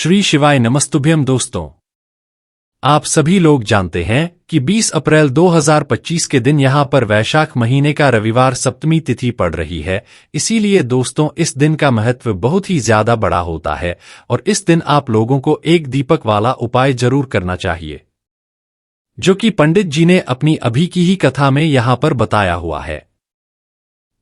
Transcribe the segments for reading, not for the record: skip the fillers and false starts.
श्री शिवाय नमस्तुभ्यम। दोस्तों, आप सभी लोग जानते हैं कि 20 अप्रैल 2025 के दिन यहां पर वैशाख महीने का रविवार सप्तमी तिथि पड़ रही है। इसीलिए दोस्तों, इस दिन का महत्व बहुत ही ज्यादा बड़ा होता है और इस दिन आप लोगों को एक दीपक वाला उपाय जरूर करना चाहिए, जो कि पंडित जी ने अपनी अभी की ही कथा में यहां पर बताया हुआ है।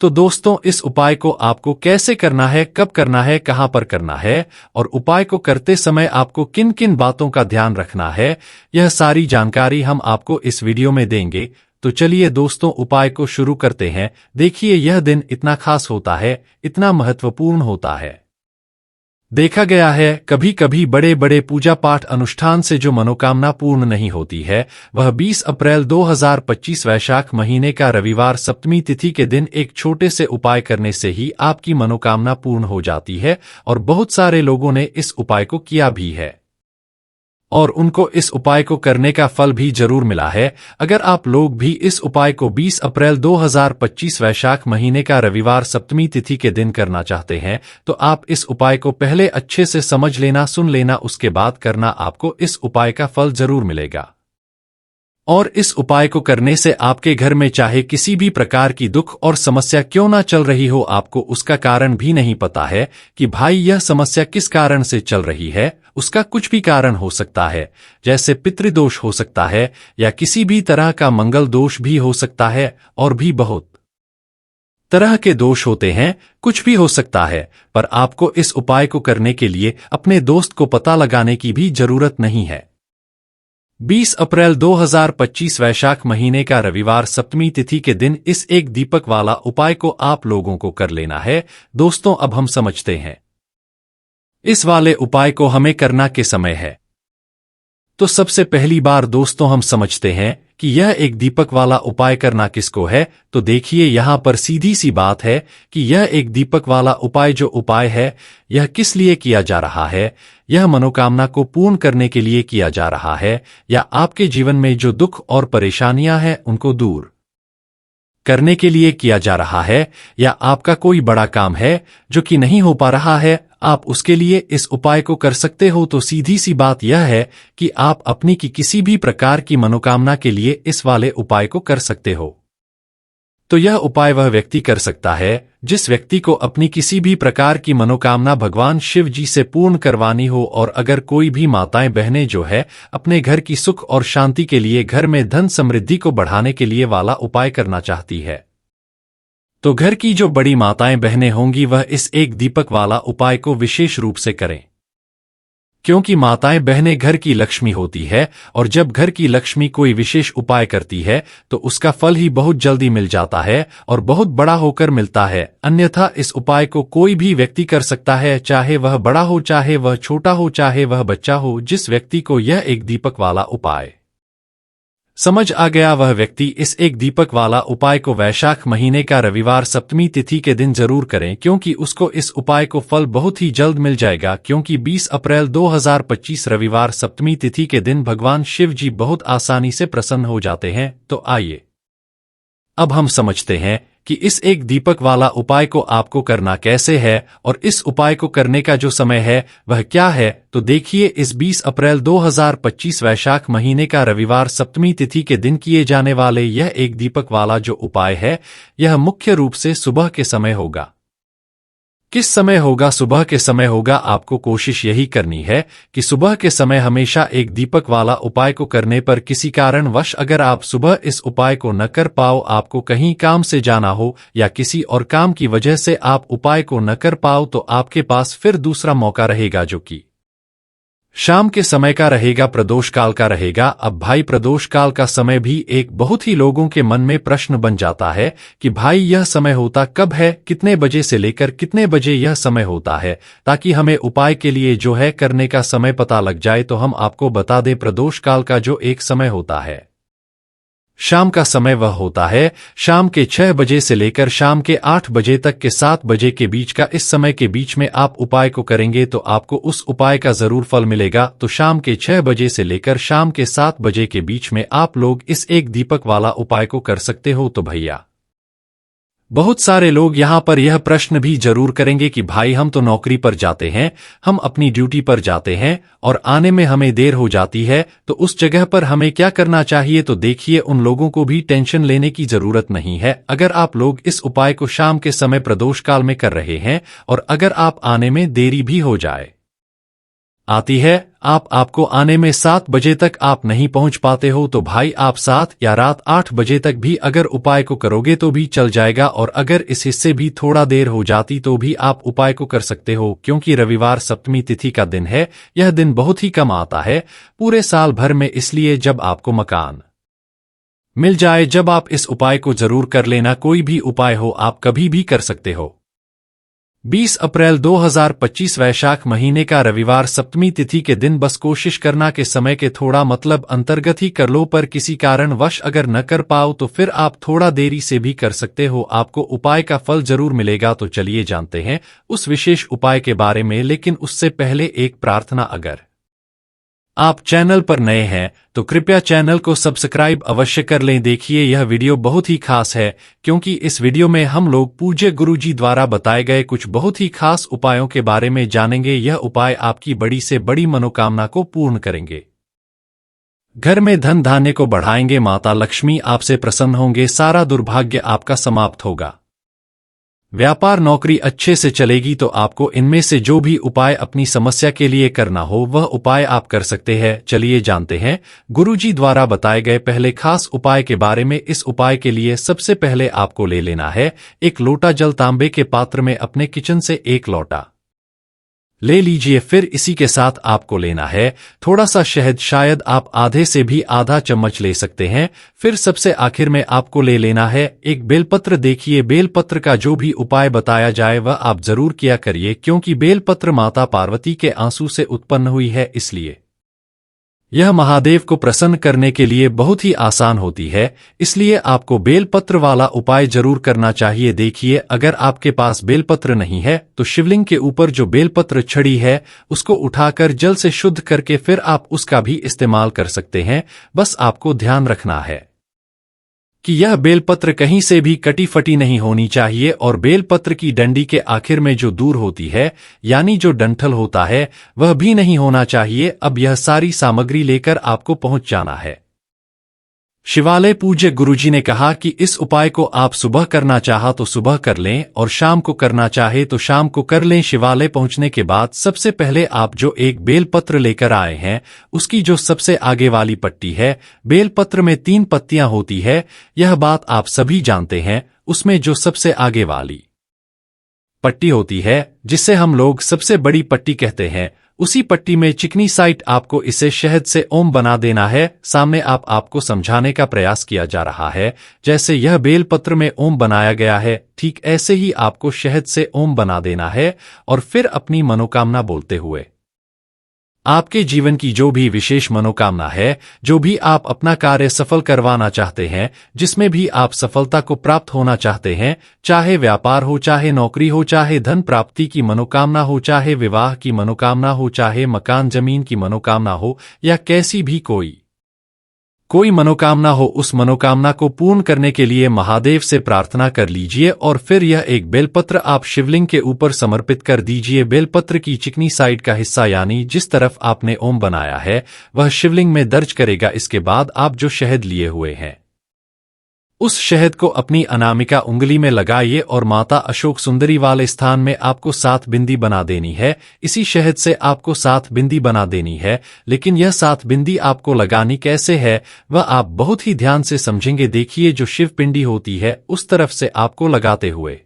तो दोस्तों, इस उपाय को आपको कैसे करना है, कब करना है, कहां पर करना है और उपाय को करते समय आपको किन किन बातों का ध्यान रखना है, यह सारी जानकारी हम आपको इस वीडियो में देंगे। तो चलिए दोस्तों, उपाय को शुरू करते हैं। देखिए, यह दिन इतना खास होता है, इतना महत्वपूर्ण होता है। देखा गया है, कभी कभी बड़े बड़े पूजा पाठ अनुष्ठान से जो मनोकामना पूर्ण नहीं होती है, वह 20 अप्रैल 2025 वैशाख महीने का रविवार सप्तमी तिथि के दिन एक छोटे से उपाय करने से ही आपकी मनोकामना पूर्ण हो जाती है। और बहुत सारे लोगों ने इस उपाय को किया भी है और उनको इस उपाय को करने का फल भी जरूर मिला है। अगर आप लोग भी इस उपाय को 20 अप्रैल 2025 वैशाख महीने का रविवार सप्तमी तिथि के दिन करना चाहते हैं, तो आप इस उपाय को पहले अच्छे से समझ लेना, सुन लेना, उसके बाद करना। आपको इस उपाय का फल जरूर मिलेगा। और इस उपाय को करने से आपके घर में चाहे किसी भी प्रकार की दुख और समस्या क्यों ना चल रही हो, आपको उसका कारण भी नहीं पता है कि भाई यह समस्या किस कारण से चल रही है, उसका कुछ भी कारण हो सकता है। जैसे पितृदोष हो सकता है या किसी भी तरह का मंगल दोष भी हो सकता है, और भी बहुत तरह के दोष होते हैं, कुछ भी हो सकता है। पर आपको इस उपाय को करने के लिए अपने दोस्त को पता लगाने की भी जरूरत नहीं है। 20 अप्रैल 2025 वैशाख महीने का रविवार सप्तमी तिथि के दिन इस एक दीपक वाला उपाय को आप लोगों को कर लेना है। दोस्तों, अब हम समझते हैं इस वाले उपाय को हमें करना के समय है। तो सबसे पहली बार दोस्तों, हम समझते हैं कि यह एक दीपक वाला उपाय करना किसको है। तो देखिए, यहां पर सीधी सी बात है कि यह एक दीपक वाला उपाय जो उपाय है, यह किस लिए किया जा रहा है। यह मनोकामना को पूर्ण करने के लिए किया जा रहा है, या आपके जीवन में जो दुख और परेशानियां हैं उनको दूर करने के लिए किया जा रहा है, या आपका कोई बड़ा काम है जो कि नहीं हो पा रहा है, आप उसके लिए इस उपाय को कर सकते हो। तो सीधी सी बात यह है कि आप अपनी की किसी भी प्रकार की मनोकामना के लिए इस वाले उपाय को कर सकते हो। तो यह उपाय वह व्यक्ति कर सकता है जिस व्यक्ति को अपनी किसी भी प्रकार की मनोकामना भगवान शिव जी से पूर्ण करवानी हो। और अगर कोई भी माताएं बहनें जो है अपने घर की सुख और शांति के लिए, घर में धन समृद्धि को बढ़ाने के लिए वाला उपाय करना चाहती है, तो घर की जो बड़ी माताएं बहनें होंगी वह इस एक दीपक वाला उपाय को विशेष रूप से करें। क्योंकि माताएं बहनें घर की लक्ष्मी होती है, और जब घर की लक्ष्मी कोई विशेष उपाय करती है तो उसका फल ही बहुत जल्दी मिल जाता है और बहुत बड़ा होकर मिलता है। अन्यथा इस उपाय को कोई भी व्यक्ति कर सकता है, चाहे वह बड़ा हो, चाहे वह छोटा हो, चाहे वह बच्चा हो। जिस व्यक्ति को यह एक दीपक वाला उपाय समझ आ गया, वह व्यक्ति इस एक दीपक वाला उपाय को वैशाख महीने का रविवार सप्तमी तिथि के दिन जरूर करें, क्योंकि उसको इस उपाय को फल बहुत ही जल्द मिल जाएगा। क्योंकि 20 अप्रैल 2025 रविवार सप्तमी तिथि के दिन भगवान शिव जी बहुत आसानी से प्रसन्न हो जाते हैं। तो आइए अब हम समझते हैं कि इस एक दीपक वाला उपाय को आपको करना कैसे है और इस उपाय को करने का जो समय है वह क्या है। तो देखिए, इस 20 अप्रैल 2025 वैशाख महीने का रविवार सप्तमी तिथि के दिन किए जाने वाले यह एक दीपक वाला जो उपाय है, यह मुख्य रूप से सुबह के समय होगा। किस समय होगा? सुबह के समय होगा। आपको कोशिश यही करनी है कि सुबह के समय हमेशा एक दीपक वाला उपाय को करने पर किसी कारणवश अगर आप सुबह इस उपाय को न कर पाओ, आपको कहीं काम से जाना हो या किसी और काम की वजह से आप उपाय को न कर पाओ, तो आपके पास फिर दूसरा मौका रहेगा जो कि शाम के समय का रहेगा, प्रदोष काल का रहेगा। अब भाई, प्रदोष काल का समय भी एक बहुत ही लोगों के मन में प्रश्न बन जाता है कि भाई यह समय होता कब है, कितने बजे से लेकर कितने बजे यह समय होता है, ताकि हमें उपाय के लिए जो है करने का समय पता लग जाए। तो हम आपको बता दें, प्रदोष काल का जो एक समय होता है, शाम का समय, वह होता है शाम के 6 बजे से लेकर शाम के 8 बजे तक के 7 बजे के बीच का। इस समय के बीच में आप उपाय को करेंगे तो आपको उस उपाय का जरूर फल मिलेगा। तो शाम के 6 बजे से लेकर शाम के 7 बजे के बीच में आप लोग इस एक दीपक वाला उपाय को कर सकते हो। तो भैया, बहुत सारे लोग यहाँ पर यह प्रश्न भी जरूर करेंगे कि भाई हम तो नौकरी पर जाते हैं, हम अपनी ड्यूटी पर जाते हैं और आने में हमें देर हो जाती है, तो उस जगह पर हमें क्या करना चाहिए। तो देखिए, उन लोगों को भी टेंशन लेने की जरूरत नहीं है। अगर आप लोग इस उपाय को शाम के समय प्रदोष काल में कर रहे हैं और अगर आप आने में देरी भी हो जाए आती है, आपको आने में 7 बजे तक आप नहीं पहुंच पाते हो, तो भाई आप 7 या रात 8 बजे तक भी अगर उपाय को करोगे तो भी चल जाएगा। और अगर इस हिस्से भी थोड़ा देर हो जाती तो भी आप उपाय को कर सकते हो, क्योंकि रविवार सप्तमी तिथि का दिन है। यह दिन बहुत ही कम आता है पूरे साल भर में, इसलिए जब आपको मकान मिल जाए, जब आप इस उपाय को जरूर कर लेना। कोई भी उपाय हो, आप कभी भी कर सकते हो। 20 अप्रैल 2025 वैशाख महीने का रविवार सप्तमी तिथि के दिन बस कोशिश करना के समय के थोड़ा मतलब अंतर्गत ही कर लो, पर किसी कारणवश अगर न कर पाओ तो फिर आप थोड़ा देरी से भी कर सकते हो, आपको उपाय का फल जरूर मिलेगा। तो चलिए जानते हैं उस विशेष उपाय के बारे में, लेकिन उससे पहले एक प्रार्थना, अगर आप चैनल पर नए हैं तो कृपया चैनल को सब्सक्राइब अवश्य कर लें। देखिए, यह वीडियो बहुत ही खास है, क्योंकि इस वीडियो में हम लोग पूज्य गुरुजी द्वारा बताए गए कुछ बहुत ही खास उपायों के बारे में जानेंगे। यह उपाय आपकी बड़ी से बड़ी मनोकामना को पूर्ण करेंगे, घर में धन धान्य को बढ़ाएंगे, माता लक्ष्मी आपसे प्रसन्न होंगे, सारा दुर्भाग्य आपका समाप्त होगा, व्यापार नौकरी अच्छे से चलेगी। तो आपको इनमें से जो भी उपाय अपनी समस्या के लिए करना हो वह उपाय आप कर सकते हैं। चलिए जानते हैं गुरुजी द्वारा बताए गए पहले खास उपाय के बारे में। इस उपाय के लिए सबसे पहले आपको ले लेना है 1 लोटा जल। तांबे के पात्र में अपने किचन से 1 लोटा ले लीजिए। फिर इसी के साथ आपको लेना है थोड़ा सा शहद, शायद आप आधे से भी आधा चम्मच ले सकते हैं। फिर सबसे आखिर में आपको ले लेना है 1 बेलपत्र। देखिए, बेलपत्र का जो भी उपाय बताया जाए वह आप जरूर किया करिए, क्योंकि बेलपत्र माता पार्वती के आंसू से उत्पन्न हुई है, इसलिए यह महादेव को प्रसन्न करने के लिए बहुत ही आसान होती है। इसलिए आपको बेलपत्र वाला उपाय जरूर करना चाहिए। देखिए, अगर आपके पास बेलपत्र नहीं है तो शिवलिंग के ऊपर जो बेलपत्र छड़ी है उसको उठाकर जल से शुद्ध करके फिर आप उसका भी इस्तेमाल कर सकते हैं। बस आपको ध्यान रखना है कि यह बेलपत्र कहीं से भी कटी फटी नहीं होनी चाहिए, और बेलपत्र की डंडी के आखिर में जो दूर होती है, यानी जो डंठल होता है, वह भी नहीं होना चाहिए। अब यह सारी सामग्री लेकर आपको पहुंच जाना है शिवालय। पूज्य गुरुजी ने कहा कि इस उपाय को आप सुबह करना चाहा तो सुबह कर लें और शाम को करना चाहे तो शाम को कर लें। शिवालय पहुंचने के बाद सबसे पहले आप जो 1 बेलपत्र लेकर आए हैं उसकी जो सबसे आगे वाली पट्टी है, बेलपत्र में 3 पत्तियां होती है, यह बात आप सभी जानते हैं। उसमें जो सबसे आगे वाली पट्टी होती है, जिसे हम लोग सबसे बड़ी पट्टी कहते हैं, उसी पट्टी में चिकनी साइट आपको इसे शहद से ओम बना देना है। सामने आपको समझाने का प्रयास किया जा रहा है, जैसे यह बेलपत्र में ओम बनाया गया है, ठीक ऐसे ही आपको शहद से ओम बना देना है। और फिर अपनी मनोकामना बोलते हुए आपके जीवन की जो भी विशेष मनोकामना है, जो भी आप अपना कार्य सफल करवाना चाहते हैं, जिसमें भी आप सफलता को प्राप्त होना चाहते हैं, चाहे व्यापार हो, चाहे नौकरी हो, चाहे धन प्राप्ति की मनोकामना हो, चाहे विवाह की मनोकामना हो, चाहे मकान जमीन की मनोकामना हो, या कैसी भी कोई मनोकामना हो, उस मनोकामना को पूर्ण करने के लिए महादेव से प्रार्थना कर लीजिए। और फिर यह 1 बेलपत्र आप शिवलिंग के ऊपर समर्पित कर दीजिए। बेलपत्र की चिकनी साइड का हिस्सा, यानी जिस तरफ आपने ओम बनाया है, वह शिवलिंग में दर्ज करेगा। इसके बाद आप जो शहद लिए हुए हैं उस शहद को अपनी अनामिका उंगली में लगाइए और माता अशोक सुंदरी वाले स्थान में आपको 7 बिंदी बना देनी है। इसी शहद से आपको 7 बिंदी बना देनी है, लेकिन यह 7 बिंदी आपको लगानी कैसे है वह आप बहुत ही ध्यान से समझेंगे। देखिए, जो शिव पिंडी होती है उस तरफ से आपको लगाते हुए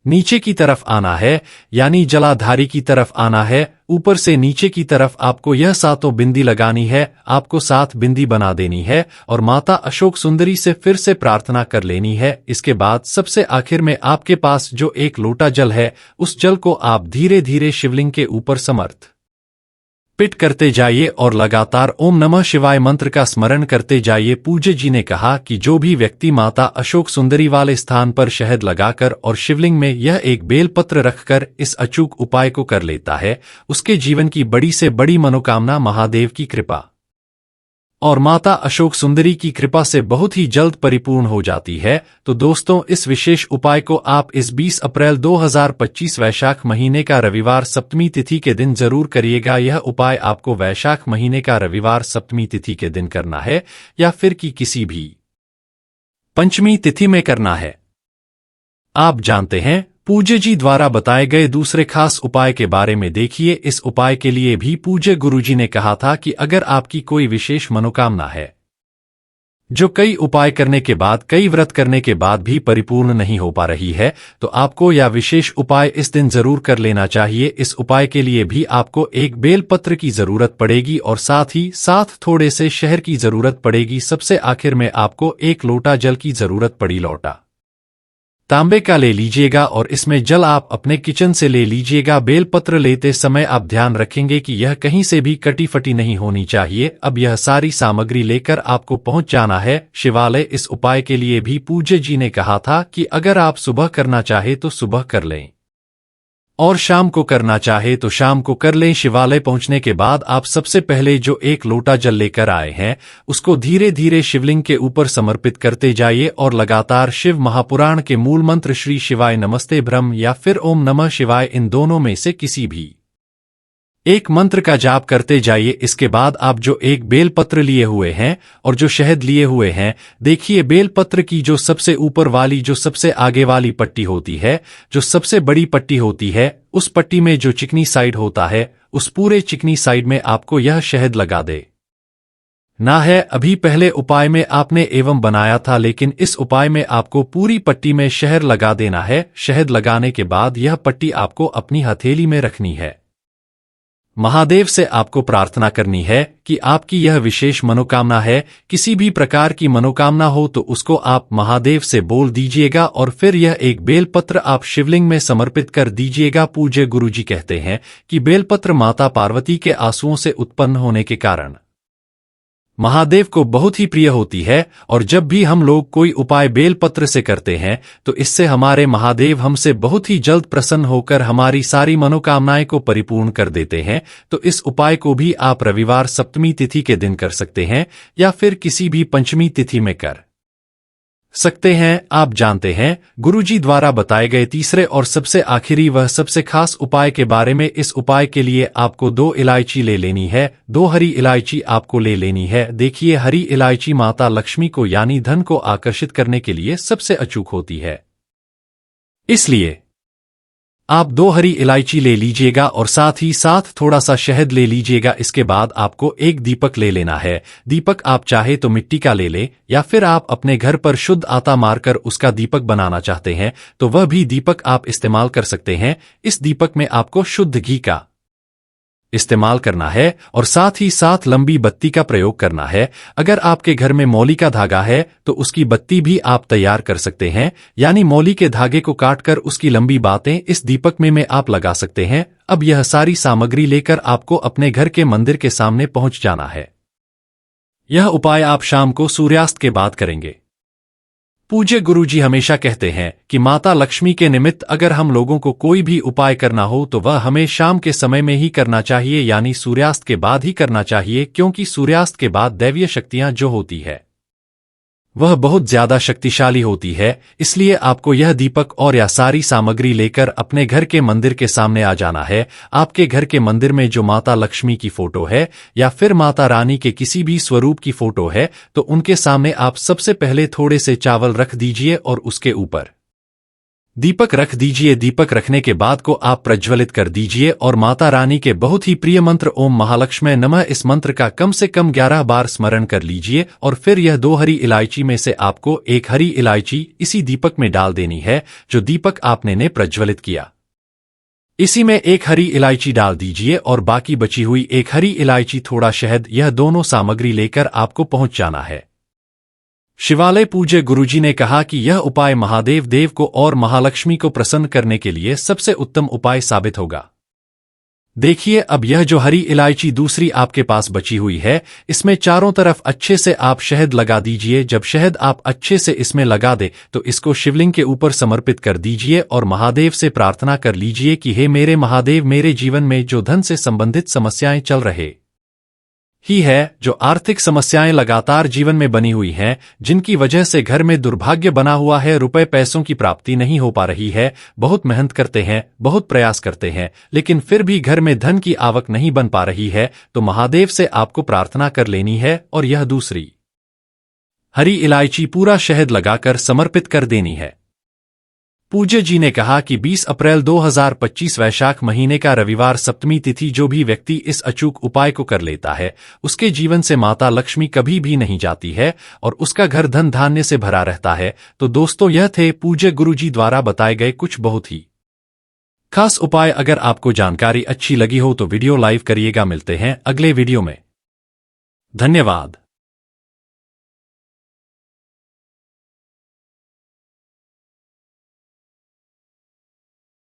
नीचे की तरफ आना है, यानी जलाधारी की तरफ आना है। ऊपर से नीचे की तरफ आपको यह 7 बिंदी लगानी है, आपको 7 बिंदी बना देनी है और माता अशोक सुंदरी से फिर से प्रार्थना कर लेनी है। इसके बाद सबसे आखिर में आपके पास जो 1 लोटा जल है, उस जल को आप धीरे धीरे शिवलिंग के ऊपर समर्पित करते जाइए और लगातार ओम नमः शिवाय मंत्र का स्मरण करते जाइए। पूज्य जी ने कहा कि जो भी व्यक्ति माता अशोक सुंदरी वाले स्थान पर शहद लगाकर और शिवलिंग में यह 1 बेलपत्र रखकर इस अचूक उपाय को कर लेता है, उसके जीवन की बड़ी से बड़ी मनोकामना महादेव की कृपा और माता अशोक सुंदरी की कृपा से बहुत ही जल्द परिपूर्ण हो जाती है। तो दोस्तों, इस विशेष उपाय को आप इस 20 अप्रैल 2025 वैशाख महीने का रविवार सप्तमी तिथि के दिन जरूर करिएगा। यह उपाय आपको वैशाख महीने का रविवार सप्तमी तिथि के दिन करना है या फिर किसी भी पंचमी तिथि में करना है। आप जानते हैं पूज्य जी द्वारा बताए गए दूसरे खास उपाय के बारे में देखिए। इस उपाय के लिए भी पूज्य गुरुजी ने कहा था कि अगर आपकी कोई विशेष मनोकामना है जो कई उपाय करने के बाद, कई व्रत करने के बाद भी परिपूर्ण नहीं हो पा रही है, तो आपको यह विशेष उपाय इस दिन जरूर कर लेना चाहिए। इस उपाय के लिए भी आपको एक बेलपत्र की जरूरत पड़ेगी और साथ ही साथ थोड़े से शहद की जरूरत पड़ेगी। सबसे आखिर में आपको एक लोटा जल की जरूरत पड़ी। लोटा तांबे का ले लीजिएगा और इसमें जल आप अपने किचन से ले लीजिएगा। बेलपत्र लेते समय आप ध्यान रखेंगे कि यह कहीं से भी कटी फटी नहीं होनी चाहिए। अब यह सारी सामग्री लेकर आपको पहुंच जाना है शिवालय। इस उपाय के लिए भी पूज्य जी ने कहा था कि अगर आप सुबह करना चाहे तो सुबह कर लें और शाम को करना चाहे तो शाम को कर लें। शिवालय पहुंचने के बाद आप सबसे पहले जो एक लोटा जल लेकर आए हैं उसको धीरे धीरे शिवलिंग के ऊपर समर्पित करते जाइए और लगातार शिव महापुराण के मूल मंत्र श्री शिवाय नमस्ते ब्रह्म या फिर ओम नमः शिवाय, इन दोनों में से किसी भी एक मंत्र का जाप करते जाइए। इसके बाद आप जो एक बेलपत्र लिए हुए हैं और जो शहद लिए हुए हैं, देखिए बेलपत्र की जो सबसे ऊपर वाली, जो सबसे आगे वाली पट्टी होती है, जो सबसे बड़ी पट्टी होती है, उस पट्टी में जो चिकनी साइड होता है, उस पूरे चिकनी साइड में आपको यह शहद लगा दे ना है। अभी पहले उपाय में आपने एवं बनाया था, लेकिन इस उपाय में आपको पूरी पट्टी में शहद लगा देना है। शहद लगाने के बाद यह पट्टी आपको अपनी हथेली में रखनी है। महादेव से आपको प्रार्थना करनी है कि आपकी यह विशेष मनोकामना है। किसी भी प्रकार की मनोकामना हो तो उसको आप महादेव से बोल दीजिएगा और फिर यह एक बेलपत्र आप शिवलिंग में समर्पित कर दीजिएगा। पूज्य गुरुजी कहते हैं कि बेलपत्र माता पार्वती के आंसुओं से उत्पन्न होने के कारण महादेव को बहुत ही प्रिय होती है और जब भी हम लोग कोई उपाय बेलपत्र से करते हैं तो इससे हमारे महादेव हमसे बहुत ही जल्द प्रसन्न होकर हमारी सारी मनोकामनाएं को परिपूर्ण कर देते हैं। तो इस उपाय को भी आप रविवार सप्तमी तिथि के दिन कर सकते हैं या फिर किसी भी पंचमी तिथि में कर सकते हैं। आप जानते हैं गुरुजी द्वारा बताए गए तीसरे और सबसे आखिरी वह सबसे खास उपाय के बारे में। इस उपाय के लिए आपको 2 इलायची ले लेनी है। 2 हरी इलायची आपको ले लेनी है। देखिए, हरी इलायची माता लक्ष्मी को यानी धन को आकर्षित करने के लिए सबसे अचूक होती है, इसलिए आप 2 हरी इलायची ले लीजिएगा और साथ ही साथ थोड़ा सा शहद ले लीजिएगा। इसके बाद आपको एक दीपक ले लेना है। दीपक आप चाहे तो मिट्टी का ले लें या फिर आप अपने घर पर शुद्ध आटा मारकर उसका दीपक बनाना चाहते हैं तो वह भी दीपक आप इस्तेमाल कर सकते हैं। इस दीपक में आपको शुद्ध घी का इस्तेमाल करना है और साथ ही साथ लंबी बत्ती का प्रयोग करना है। अगर आपके घर में मौली का धागा है तो उसकी बत्ती भी आप तैयार कर सकते हैं, यानी मौली के धागे को काटकर उसकी लंबी बातें इस दीपक में आप लगा सकते हैं। अब यह सारी सामग्री लेकर आपको अपने घर के मंदिर के सामने पहुंच जाना है। यह उपाय आप शाम को सूर्यास्त के बाद करेंगे। पूज्य गुरुजी हमेशा कहते हैं कि माता लक्ष्मी के निमित्त अगर हम लोगों को कोई भी उपाय करना हो तो वह हमें शाम के समय में ही करना चाहिए, यानी सूर्यास्त के बाद ही करना चाहिए, क्योंकि सूर्यास्त के बाद दैवीय शक्तियां जो होती है वह बहुत ज्यादा शक्तिशाली होती है। इसलिए आपको यह दीपक और यह सारी सामग्री लेकर अपने घर के मंदिर के सामने आ जाना है। आपके घर के मंदिर में जो माता लक्ष्मी की फोटो है या फिर माता रानी के किसी भी स्वरूप की फोटो है तो उनके सामने आप सबसे पहले थोड़े से चावल रख दीजिए और उसके ऊपर दीपक रख दीजिए। दीपक रखने के बाद को आप प्रज्वलित कर दीजिए और माता रानी के बहुत ही प्रिय मंत्र ओम महालक्ष्मी नमः, इस मंत्र का कम से कम 11 बार स्मरण कर लीजिए और फिर यह 2 हरी इलायची में से आपको एक हरी इलायची इसी दीपक में डाल देनी है जो दीपक आपने प्रज्वलित किया। इसी में एक हरी इलायची डाल दीजिए और बाकी बची हुई एक हरी इलायची, थोड़ा शहद, यह दोनों सामग्री लेकर आपको पहुंच जाना है शिवालय। पूज्य गुरुजी ने कहा कि यह उपाय महादेव देव को और महालक्ष्मी को प्रसन्न करने के लिए सबसे उत्तम उपाय साबित होगा। देखिए, अब यह जो हरी इलायची दूसरी आपके पास बची हुई है इसमें चारों तरफ अच्छे से आप शहद लगा दीजिए। जब शहद आप अच्छे से इसमें लगा दे तो इसको शिवलिंग के ऊपर समर्पित कर दीजिए और महादेव से प्रार्थना कर लीजिए कि हे मेरे महादेव, मेरे जीवन में जो धन से संबंधित समस्याएं चल रहे ही है जो आर्थिक समस्याएं लगातार जीवन में बनी हुई हैं, जिनकी वजह से घर में दुर्भाग्य बना हुआ है, रुपए पैसों की प्राप्ति नहीं हो पा रही है, बहुत मेहनत करते हैं, बहुत प्रयास करते हैं, लेकिन फिर भी घर में धन की आवक नहीं बन पा रही है, तो महादेव से आपको प्रार्थना कर लेनी है और यह दूसरी हरी इलायची पूरा शहद लगाकर समर्पित कर देनी है। पूज्य जी ने कहा कि 20 अप्रैल 2025 वैशाख महीने का रविवार सप्तमी तिथि जो भी व्यक्ति इस अचूक उपाय को कर लेता है, उसके जीवन से माता लक्ष्मी कभी भी नहीं जाती है और उसका घर धन धान्य से भरा रहता है। तो दोस्तों, यह थे पूज्य गुरुजी द्वारा बताए गए कुछ बहुत ही खास उपाय। अगर आपको जानकारी अच्छी लगी हो तो वीडियो लाइक करिएगा। मिलते हैं अगले वीडियो में। धन्यवाद।